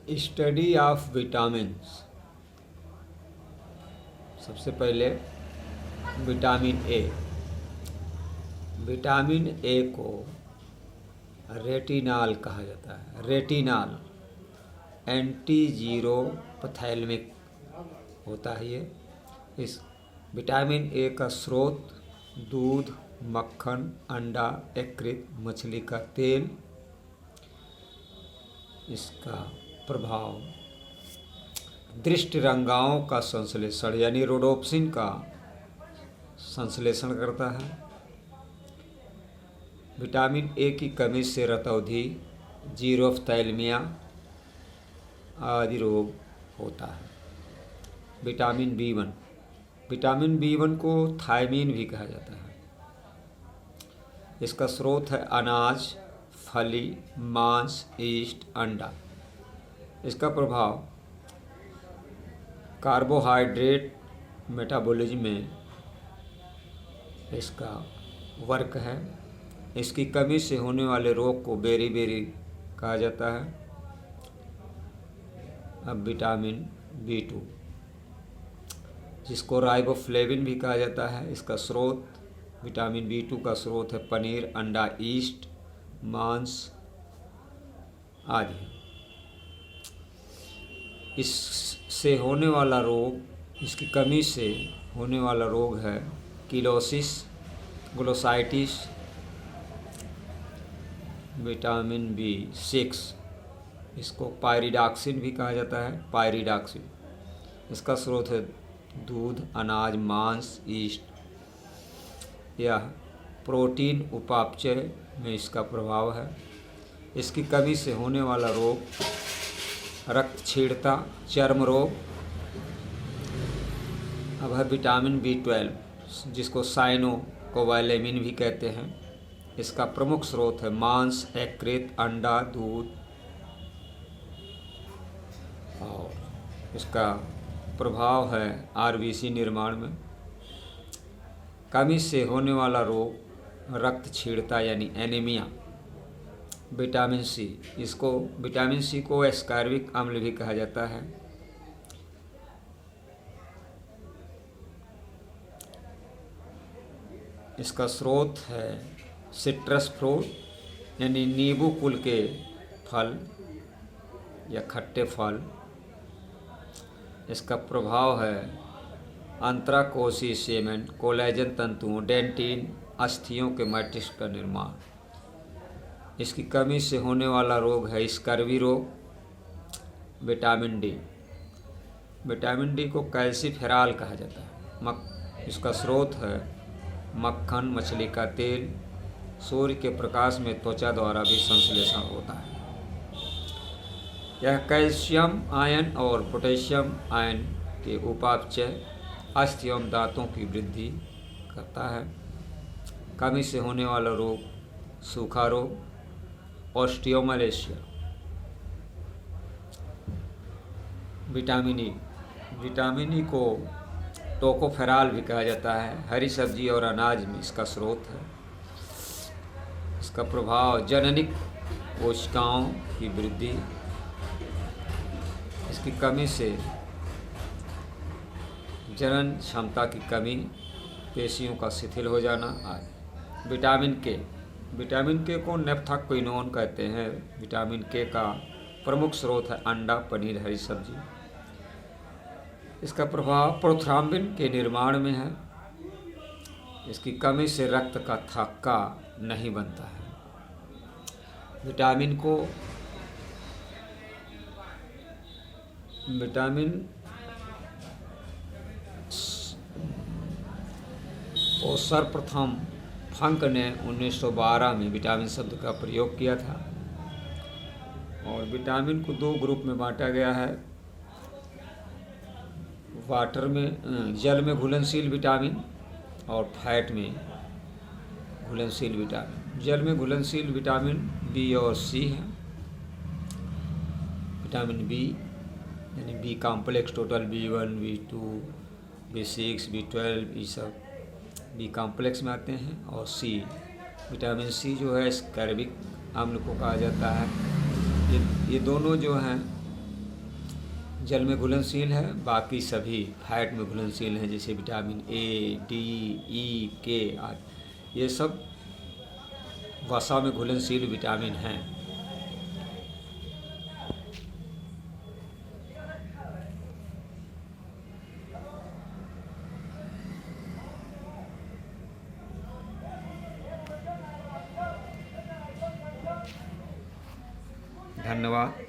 Study of vitamins. सबसे पहले vitamin A. Vitamin A को रेटिनॉल कहा जाता है। रेटिनॉल एंटी जीरोपथैल्मिक होता है ये। इस विटामिन ए का स्रोत दूध, मक्खन, अंडा, यकृत, मछली का तेल। इसका प्रभाव दृष्टि रंगाओं का संश्लेषण यानी रोडोप्सिन का संश्लेषण करता है। विटामिन ए की कमी से रतौंधी, जीरोफ्थैल्मिया आदि रोग होता है। Vitamin B1. विटामिन बी1 को थायमीन भी कहा जाता है। इसका स्रोत है अनाज, फली, मांस, यीस्ट, अंडा। इसका प्रभाव कार्बोहाइड्रेट मेटाबॉलिज्म में इसका वर्क है। इसकी कमी से होने वाले रोग को बेरी कहा जाता है। अब विटामिन बी2 जिसको राइबोफ्लेविन भी कहा जाता है। इसका स्रोत विटामिन बी2 का स्रोत है पनीर, अंडा, यीस्ट, मांस आदि। इससे होने वाला रोग, इसकी कमी से होने वाला रोग है किलोसिस, ग्लोसाइटिस। विटामिन बी6 इसको पायरिडॉक्सिन भी कहा जाता है। पायरिडॉक्सिन इसका स्रोत है दूध, अनाज, मांस, यीस्ट। यह प्रोटीन उपापचय में इसका प्रभाव है। इसकी कमी से होने वाला रोग रक्तक्षीणता, चर्म रोग। अब है विटामिन बी12 जिसको साइनोकोबालेमिन भी कहते हैं। इसका प्रमुख स्रोत है मांस, यकृत, अंडा, दूध और इसका प्रभाव है आरबीसी निर्माण में। कमी से होने वाला रोग रक्तक्षीणता यानी एनीमिया। विटामिन सी, इसको विटामिन सी को एस्कॉर्बिक अम्ल भी कहा जाता है। इसका स्रोत है सिट्रस फ्रूट यानी नींबू कुल के फल या खट्टे फल। इसका प्रभाव है अंतराकोशीय सेमेंट, कोलेजन तंतुओं, डेंटिन, अस्थियों के मैट्रिक्स का निर्माण। इसकी कमी से होने वाला रोग है स्कर्वी रोग। Vitamin D. विटामिन डी को कैल्सीफेरॉल कहा जाता है। इसका स्रोत है मक्खन, मछली का तेल। सूर्य के प्रकाश में त्वचा द्वारा भी संश्लेषण होता है। यह कैल्शियम आयन और पोटेशियम आयन के उपापचय, अस्थि एवं दांतों की वृद्धि करता है। कमी से होने वाला रोग सूखा रोग, osteomalacia. Vitamin E. Vitamin E को टोकोफेरॉल भी कहा जाता है। हरी सब्जी और अनाज में इसका स्रोत है। इसका प्रभाव जननिक कोशिकाओं की वृद्धि, इसकी कमी से जनन क्षमता की कमी, पेशियों का शिथिल हो जाना आदि। विटामिन के। विटामिन के को नेफ्थाक्विनोन कहते हैं। विटामिन के का प्रमुख स्रोत है अंडा, पनीर, हरी सब्जी। इसका प्रभाव प्रोथ्राम्बिन के निर्माण में है। इसकी कमी से रक्त का थक्का नहीं बनता है। विटामिन को सर्वप्रथम फंक ने 1912 में विटामिन शब्द का प्रयोग किया था। और विटामिन को दो ग्रुप में बांटा गया है। वाटर में, जल में घुलनशील विटामिन और फैट में घुलनशील विटामिन। जल में घुलनशील विटामिन बी और सी है। विटामिन बी यानी B complex total B1, बी2, B6, B12 ये सब बी कॉम्प्लेक्स में आते हैं। और सी, विटामिन सी जो है एस्कॉर्बिक अम्ल को कहा जाता है। ये दोनों जो हैं जल में घुलनशील है, बाकी सभी फैट में घुलनशील हैं, जैसे विटामिन ए, डी, ई, के आदि। ये सब वसा में घुलनशील विटामिन हैं। धन्यवाद।